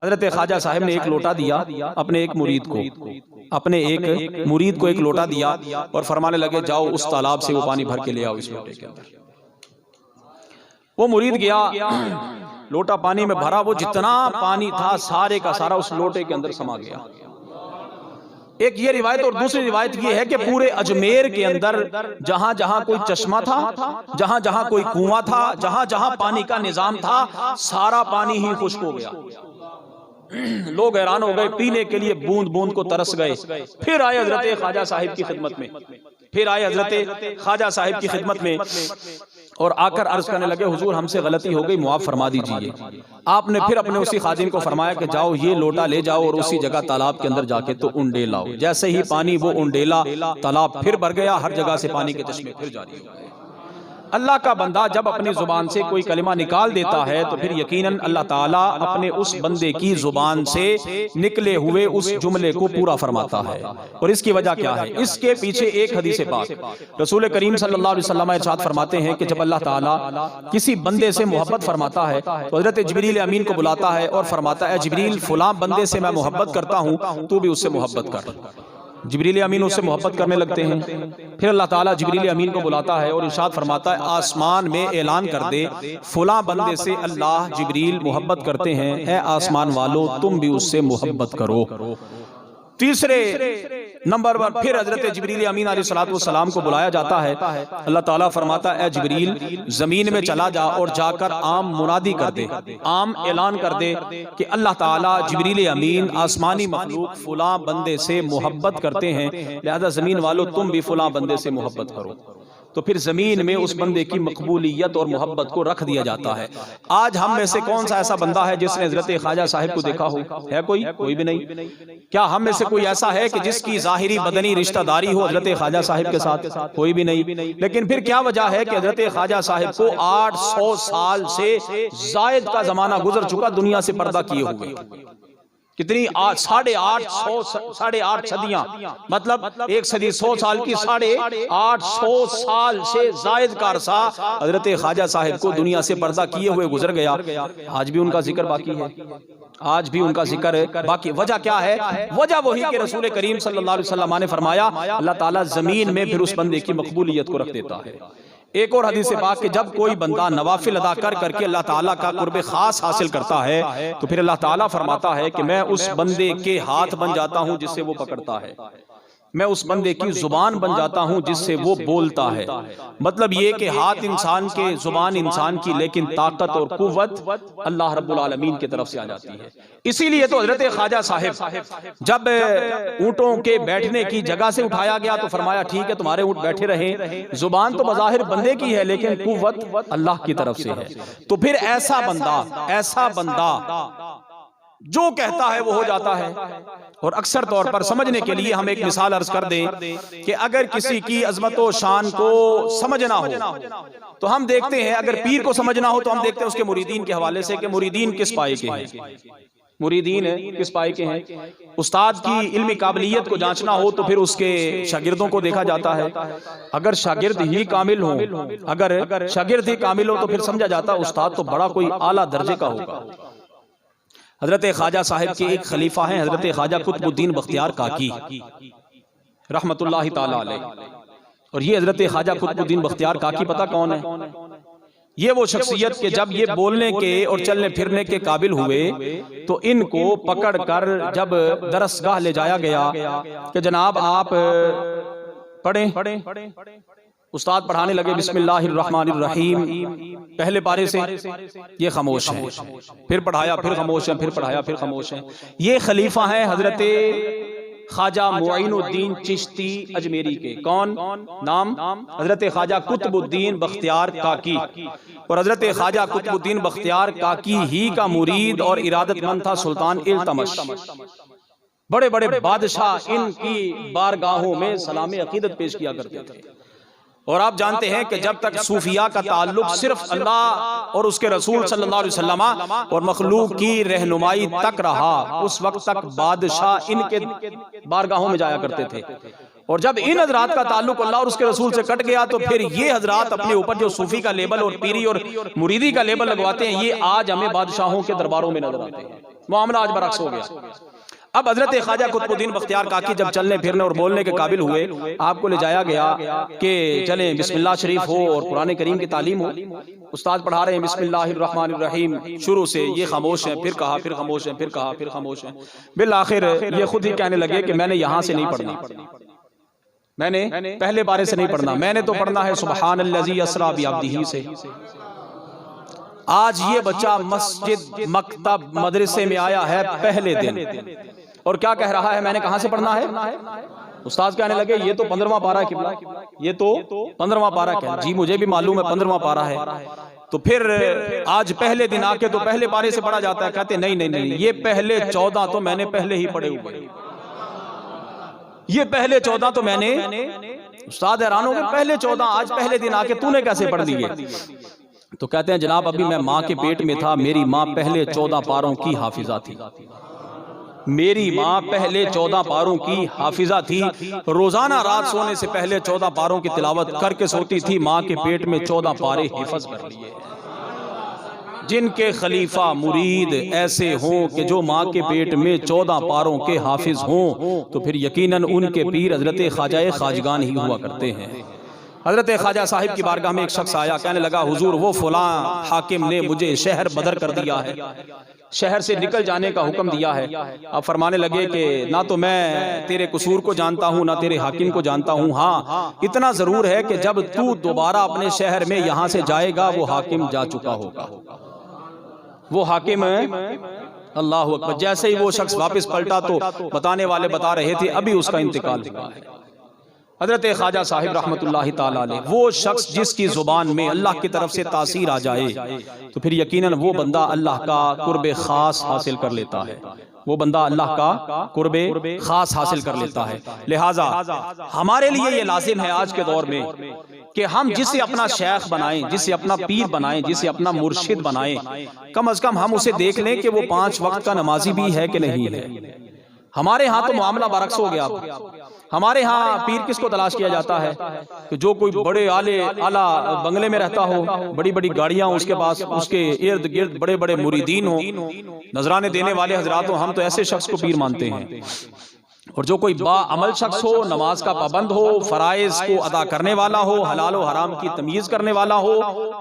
हजरत ख्वाजा साहब ने एक लोटा दिया अपने एक मुरीद को, एक लोटा दिया और फरमाने लगे जाओ उस तालाब से वो पानी भर के ले आओ इस लोटे के अंदर। वो मुरीद गया, लोटा पानी में भरा, वो जितना पानी था सारे का सारा उस लोटे के अंदर समा गया। एक ये रिवायत, और दूसरी रिवायत ये है कि पूरे अजमेर के अंदर जहां जहां कोई चश्मा था, जहां जहां कोई कुआं था, जहां जहां पानी का निजाम था, सारा पानी ही खुश्क हो गया। लोग हैरान हो गए, पीने के लिए बूंद बूंद को तरस गए। फिर आए हजरत ख्वाजा साहिब की खिदमत में, और आकर अर्ज करने लगे हुजूर हमसे गलती हो गई, मुआफ फरमा दीजिए। आपने फिर अपने उसी खादिम को फरमाया कि जाओ ये लोटा ले जाओ और उसी जगह तालाब के अंदर जाके तो उंडेल लाओ। जैसे ही पानी वो उंडेला, तालाब फिर भर गया, हर जगह से पानी के चश्मे फिर जारी हो गए। अल्लाह का बंदा जब अपनी जुबान से कोई कलिमा निकाल देता है तो फिर यकीनन अल्लाह ताला अपने उस बंदे की जुबान से निकले हुए उस जुमले को पूरा फरमाता है। और इसकी वजह क्या है? इसके पीछे एक हदीस पाक, रसूल करीम सल्लल्लाहु अलैहि वसल्लम इरशाद फरमाते हैं कि जब अल्लाह ताला किसी बंदे से मोहब्बत फरमाता है तो हजरत जिब्रील अमीन को बुलाता है और फरमाता है जिब्रील फलां बंदे से मैं मोहब्बत करता हूँ, तू भी उससे मोहब्बत कर। जिब्रील अमीन उससे मोहब्बत करने लगते हैं। फिर अल्लाह ताला जिब्रील अमीन को बुलाता है और इरशाद फरमाता है आसमान में ऐलान कर दे फलां बंदे से अल्लाह जिब्रील मोहब्बत करते हैं, है आसमान वालों तुम भी उससे मोहब्बत करो। तीसरे नंबर पर फिर हजरत जिब्रील अमीन अलैहिस्सलातु वस्सलाम को बुलाया जाता है। अल्लाह ताला फरमाता है जिब्रील जमीन में चला जा और जाकर आम मुनादी कर दे, आम ऐलान कर दे कि अल्लाह ताला जिब्रील अमीन आसमानी मखलूक फलां बंदे से मोहब्बत करते हैं, लिहाजा जमीन वालों तुम भी फलां बंदे से मोहब्बत करो। तो फिर जमीन में उस बंदे की मकबूलियत और मोहब्बत को रख दिया जाता है। आज हम में से कौन सा ऐसा बंदा है जिसने हजरत ख्वाजा साहिब को देखा हो? है कोई? कोई भी नहीं। क्या हम में से कोई ऐसा है कि जिसकी जाहिरी बदनी रिश्तेदारी हो हजरत ख्वाजा साहिब के साथ? कोई भी नहीं। लेकिन फिर क्या वजह है कि हजरत ख्वाजा साहिब को 800 साल से जायद का जमाना गुजर चुका, दुनिया से पर्दा किए हुए। कितनी? 850 सदियां, मतलब एक सदी 100 साल की 850 साल से जायद का अरसा हजरत ख्वाजा साहिब को दुनिया से पर्दा किए हुए गुजर गया। आज भी उनका जिक्र बाकी है, आज भी उनका जिक्र बाकी। वजह क्या है? वजह वही कि रसूल करीम सल्लल्लाहु अलैहि वसल्लम ने फरमाया अल्लाह ताला जमीन में फिर उस बंदे की मकबूलियत को रख देता है। एक और हदीस पाक कि जब कोई बंदा नवाफिल अदा कर करके अल्लाह ताला का कुर्ब खास हासिल करता है तो फिर अल्लाह ताला फरमाता है कि मैं उस बंदे के हाथ बन जाता हूं जिससे वो पकड़ता है, मैं उस बंदे की जुबान बन जाता हूं जिससे वो बोलता है। मतलब ये कि हाथ इंसान के, जुबान इंसान की, लेकिन ताकत और कुव्वत अल्लाह रब्बुल आलमीन की तरफ से आ जाती है। इसीलिए तो हजरत ख्वाजा साहिब जब ऊंटों के बैठने की जगह से उठाया गया तो फरमाया ठीक है तुम्हारे ऊंट बैठे रहे, जुबान तो बज़ाहिर बंदे की है लेकिन कुव्वत अल्लाह की तरफ से है। तो फिर ऐसा बंदा जो कहता है वो हो जाता है। और अक्सर तौर पर समझने के लिए हम एक मिसाल अर्ज कर दें कि अगर किसी की अजमत व शान को समझना हो तो हम देखते हैं, अगर पीर को समझना हो तो हम देखते हैं उसके मुरीदीन के हवाले से कि मुरीदीन किस पाए के हैं, मुरीदीन किस पाए के हैं। उस्ताद की इल्मी काबिलियत को जांचना हो तो फिर उसके शागिर्दों को देखा जाता है। अगर शागिर्द ही कामिल हो, अगर शागिर्द ही कामिल हो तो फिर समझा जाता है उस्ताद तो बड़ा कोई आला दर्जे का होगा। हजरत ख्वाजा साहिब के एक खलीफा हैं हजरत ख्वाजा कुतुबुद्दीन बख्तियार काकी रहमतुल्लाहि ताला अलैह। और ये हजरत ख्वाजा कुतुबुद्दीन बख्तियार काकी पता कौन है? ये वो शख्सियत के जब ये बोलने के और चलने फिरने के काबिल हुए तो इनको पकड़ कर जब दरसगाह ले जाया गया कि जनाब आप पढ़ें। उस्ताद पढ़ाने लगे बिस्मिल्लाहिर्रहमानिर्रहीम, पहले पारे से, ये खामोश है, फिर पढ़ाया, फिर खामोश है, फिर पढ़ाया, फिर खामोश है। ये खलीफा है हजरत ख्वाजा मुईनुद्दीन चिश्ती अजमेरी के। कौन? नाम हजरत ख्वाजा कुतुबुद्दीन बख्तियार काकी। और हजरत ख्वाजा कुतुबुद्दीन बख्तियार काकी ही का मुरीद और इरादतमंद था सुल्तान इल्तमश। बड़े बड़े बादशाह इनकी बारगाहों में सलाम अकीदत पेश किया करते थे। और आप जानते हैं कि जब तक सूफिया का ताल्लुक सिर्फ अल्लाह और उसके रसूल सल्लल्लाहु अलैहि वसल्लम और मखलूक की रहनुमाई तक रहा, उस वक्त तक बादशाह इनके बारगाहों में जाया करते थे। और जब इन हजरात का ताल्लुक अल्लाह और उसके रसूल से कट गया तो फिर ये हजरात अपने ऊपर जो सूफी का लेबल और पीरी और मुरीदी का लेबल लगवाते हैं, ये आज हमें बादशाहों के दरबारों में नजर आते हैं। मामला आज बरक्स हो गया। अब हजरत ख्वाजा कुतुबुद्दीन बख्तियार काकी जब चलने फिरने और बोलने के काबिल हुए, आपको ले जाया गया कि चलें बिस्मिल्लाह शरीफ हो और कुरान करीम की तालीम हो। उस्ताद पढ़ा रहे हैं बिस्मिल्लाहिर्रहमानिर्रहीम शुरू से, ये खामोश है, फिर कहा, फिर खामोश है, फिर कहा, फिर खामोश है। बिल आखिर ये खुद ही कहने लगे कि मैंने यहां से नहीं पढ़ना, मैंने पहले बारे से नहीं पढ़ना, मैंने तो पढ़ना है सुब्हानल्लज़ी अस्रा बिअब्दिही से। आज ये बच्चा मस्जिद मकतब मदरसे में आया है पहले दिन और क्या कह रहा है, मैंने कहां से पढ़ना है? उस्ताद कहने लगे ये तो 15वां पारा किबला, ये तो 15वां पारा। क्या जी मुझे भी मालूम है 15वां पारा है। तो फिर आज पहले दिन आके तो पहले पारे से पढ़ा जाता है। कहते नहीं नहीं नहीं, ये पहले 14 तो मैंने पहले ही पढ़े हुए, ये पहले 14 तो मैंने। उस्ताद हैरान हो गए, पहले 14 आज पहले दिन आके तूने कैसे पढ़ दिए? तो कहते हैं जनाब अभी मैं माँ के पेट में था, मेरी माँ पहले 14 पारों की हाफिजा थी, मेरी माँ पहले 14 पारों की हाफिजा थी। रोजाना रात सोने से पहले 14 पारों की तिलावत करके सोती थी। माँ के पेट में 14 पारे हिफज कर लिए। जिनके खलीफा मुरीद ऐसे हों कि जो माँ के पेट में 14 पारों के हाफिज हों, तो फिर यकीनन उनके पीर हजरत ख्वाजा खाजगान ही हुआ करते हैं। हजरत ख्वाजा साहिब की बारगाह में एक शख्स आया, कहने लगा हुजूर वो फलां हाकिम ने मुझे शहर बदर कर दिया है, शहर से निकल जाने का हुक्म दिया है। अब फरमाने लगे कि ना तो मैं तेरे कसूर को जानता हूँ ना तेरे हाकिम को जानता हूँ, हाँ इतना जरूर है कि जब तू दोबारा अपने शहर में यहाँ से जाएगा वो हाकिम जा चुका होगा। वो हाकिम अल्लाह अकबर, जैसे ही वो शख्स वापस पलटा तो बताने वाले बता रहे थे अभी उसका इंतकाल हुआ है। हजरत ख्वाजा साहिब रहमतुल्लाहि ताला अलैह, वो शख्स जिसकी जुबान में अल्लाह की तरफ से तासीर आ जाए तो फिर यकीनन वो बंदा अल्लाह का कुर्बे खास हासिल कर लेता है, वो बंदा अल्लाह का कुर्बे खास हासिल कर लेता है। लिहाजा हमारे लिए ये लाजिम है आज के दौर में कि हम जिसे अपना शेख बनाएं, जिसे अपना पीर बनाएं, जिसे अपना मुर्शिद बनाएं, कम से कम हम उसे देख लें कि वो 5 वक्त का नमाजी भी है कि नहीं है। हमारे यहाँ तो मामला बरक्स हो गया। हमारे यहाँ पीर किसको तलाश किया जाता है कि जो कोई बड़े आला बंगले में रहता हो, बड़ी बड़ी गाड़ियां उसके पास, उसके इर्द गिर्द बड़े बड़े मुरीदीन हो, नजराने देने वाले हजरात हो। हम तो ऐसे शख्स को पीर मानते हैं। और जो कोई बाअमल शख्स हो, नमाज का पाबंद हो, फराइज को अदा करने वाला हो, हलाल और हराम की तमीज करने वाला हो,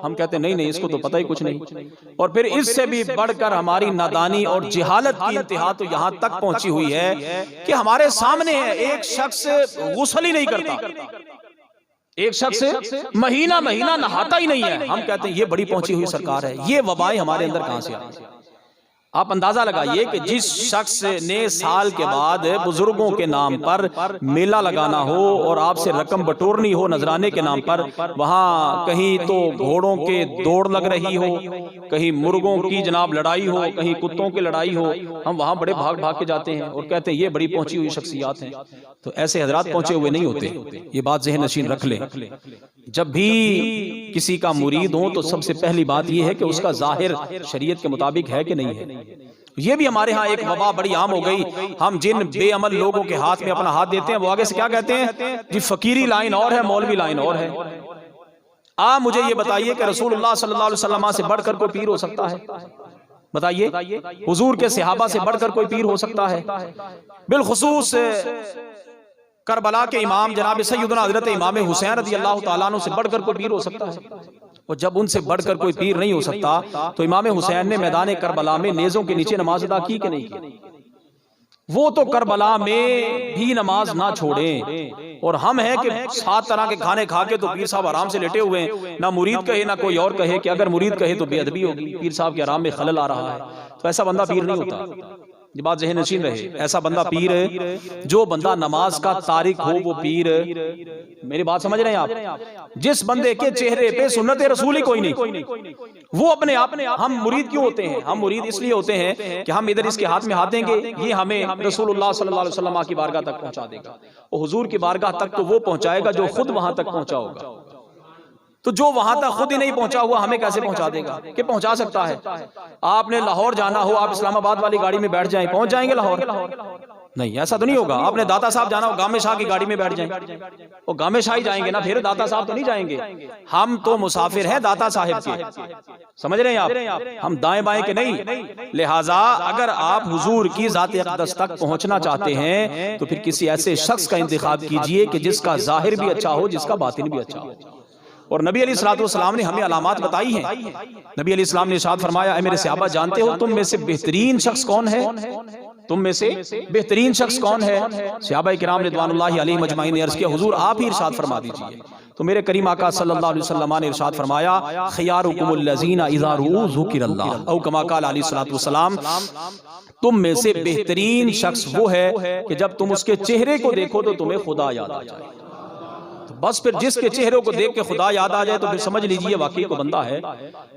हम कहते हैं नहीं नहीं इसको तो पता ही कुछ नहीं। और फिर इससे भी बढ़कर हमारी नादानी और जिहालत की इंतहा तो यहाँ तक पहुंची हुई है कि हमारे सामने है एक शख्स गुस्ल ही नहीं करता, एक शख्स महीना महीना नहाता ही नहीं है। हम कहते हैं ये बड़ी पहुंची हुई सरकार है। ये वबाएं हमारे अंदर कहां से आई? आप अंदाजा लगाइए कि जिस शख्स ने साल के बाद बुजुर्गों के नाम पर मेला लगाना हो और आपसे रकम बटोरनी हो नजराने के नाम पर, वहां कहीं तो घोड़ों के दौड़ लग रही हो, कहीं मुर्गों की जनाब लड़ाई हो, कहीं कुत्तों की लड़ाई हो, हम वहां बड़े भाग भाग के जाते हैं और कहते हैं ये बड़ी पहुंची हुई शख्सियात हैं। तो ऐसे हजरात पहुंचे हुए नहीं होते, ये बात ज़हन नशीन रख लें। जब भी किसी का मुरीद हो तो सबसे पहली बात यह है कि उसका जाहिर शरीयत के मुताबिक है कि नहीं है। ये भी हमारे यहाँ एक वबा बड़ी आम हो गई। हम जिन बेअमल लोगों के हाथ में अपना हाथ देते हैं वो आगे से क्या कहते हैं जी, फकीरी लाइन और है, मौलवी लाइन और है। आप मुझे ये बताइए कि रसूलुल्लाह सल्लल्लाहु अलैहि वसल्लम से बढ़कर कोई पीर हो सकता है? बताइए, हुजूर के सहाबा से बढ़कर कोई पीर हो सकता है? बिलखुसूस करबला के इमाम जनाब सैयदना हजरत इमाम हुसैन रज़ी अल्लाह तआला अन्हु से बढ़कर कोई पीर हो सकता है? और जब उनसे बढ़कर कोई पीर नहीं हो सकता तो इमाम हुसैन ने मैदान करबला में नेज़ों के नीचे नमाज अदा की कि नहीं की? वो तो करबला में भी नमाज ना छोड़ें। और हम हैं कि 7 तरह के खाने खा के तो पीर साहब आराम से लेटे हुए हैं, ना मुरीद कहे ना कोई और कहे। कि अगर मुरीद कहे तो बेअदबी होगी, पीर साहब के आराम में खलल आ रहा है, तो ऐसा बंदा पीर नहीं होता। ये बात ज़हन नशीन रहे। ऐसा बंदा पीर है जो बंदा नमाज का तारिक हो, वो पीर। मेरी बात समझ रहे हैं आप? जिस बंदे के चेहरे पे सुन्नत रसूल ही कोई नहीं, वो अपने आप। हम मुरीद क्यों होते हैं? हम मुरीद इसलिए होते हैं कि हम इधर इसके हाथ में हाथ देंगे, ये हमें रसूलुल्लाह सल्लल्लाहु अलैहि वसल्लम की बारगाह तक पहुंचा देगा। और हुजूर की बारगाह तक तो वो पहुंचाएगा जो खुद वहां तक पहुंचा होगा। तो जो वहां तक खुद ही नहीं पहुंचा हुआ हमें कैसे पहुंचा देगा? कि पहुंचा सकता है। आपने लाहौर जाना हो, आप इस्लामाबाद वाली गाड़ी में बैठ जाएं, पहुंच जाएंगे लाहौर? नहीं, ऐसा तो नहीं होगा। आपने दाता साहब जाना हो, गामे शाह की गाड़ी में बैठ जाएं, वो गामे शाह ही जाएंगे ना, फिर दाता साहब तो नहीं जाएंगे। हम तो मुसाफिर हैं दाता साहिब के, समझ रहे हैं आप, हम दाएं बाएं के नहीं। लिहाजा अगर आप हुजूर की ज़ात अक़दस तक पहुंचना चाहते हैं तो फिर किसी ऐसे शख्स का इंतखाब कीजिए कि जिसका जाहिर भी अच्छा हो, जिसका बातिन भी अच्छा हो। और नबी अलैहिस्सलाम ने हमें अलामात बताई हैं। नबी अलैहिस्सलाम ने इरशाद फरमाया, ऐ मेरे सहाबा, जानते हो तुम में से बेहतरीन शख्स कौन है? तुम में से बेहतरीन शख्स कौन है? सहाबा किराम रिदवानुल्लाहि अलैहिम अजमाइन ने अर्ज़ किया, हुजूर आप ही इरशाद फरमा दीजिए। तो मेरे करीम आका सल्लल्लाहु अलैहि वसल्लम ने इरशाद फरमाया, खियारुकुमुल लज़ीना इज़ा रुऊ ज़ुकिरल्लाह औ कमा क़ाल अलैहिस्सलातु वस्सलाम, तुम में से बेहतरीन शख्स वो है कि जब तुम उसके चेहरे को देखो तो तुम्हें खुदा याद आ जाए। बस फिर जिसके चेहरे को देख के खुदा याद आ जाए तो फिर समझ लीजिए वाकई को बंदा है।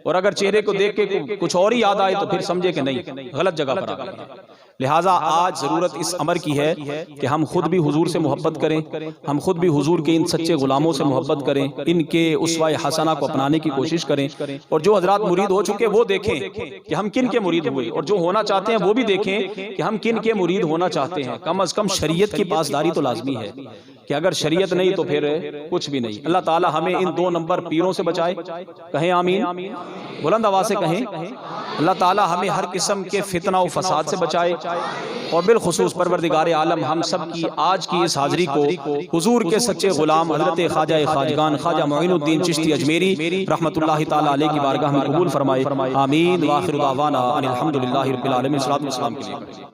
और अगर चेहरे को देख के कुछ और ही याद आए तो फिर समझे कि नहीं, गलत जगह पर आ गए। लिहाजा आज जरूरत इस अमर की है कि हम खुद भी हुजूर से मोहब्बत करें, हम खुद भी हुजूर के इन सच्चे गुलामों से मोहब्बत करें, इनके उस्वा-ए हसना को अपनाने की कोशिश करें। और जो हजरात मुरीद हो चुके वो देखें कि हम किन के मुरीद हुए, और जो होना चाहते हैं वो भी देखें कि हम किन के मुरीद होना चाहते हैं। कम अज कम शरीयत की पासदारी तो लाजमी है कि अगर शरीयत नहीं तो फिर कुछ भी नहीं। अल्लाह ताला हमें इन 2 नंबर पीरों से बचाए, कहें आमीन, बुलंद आवाज से कहें। अल्लाह ताला हमें हर किस्म के फितना और फसाद से बचाए, और बिलखुसूस परवरदिगार आलम हम सब की आज की इस हाजिरी को हुजूर के सच्चे गुलाम हजरत ख्वाजा खाजगान ख्वाजा मोइनुद्दीन चिश्ती अजमेरी रहमतुल्लाहि ताला अलैहि की बारगाह में कबूल फरमाए। आमीन। व आखिरु दावाना अनिल हम्दुलिल्लाहि रब्बिल आलमीन। सलातो व सलाम के लिए।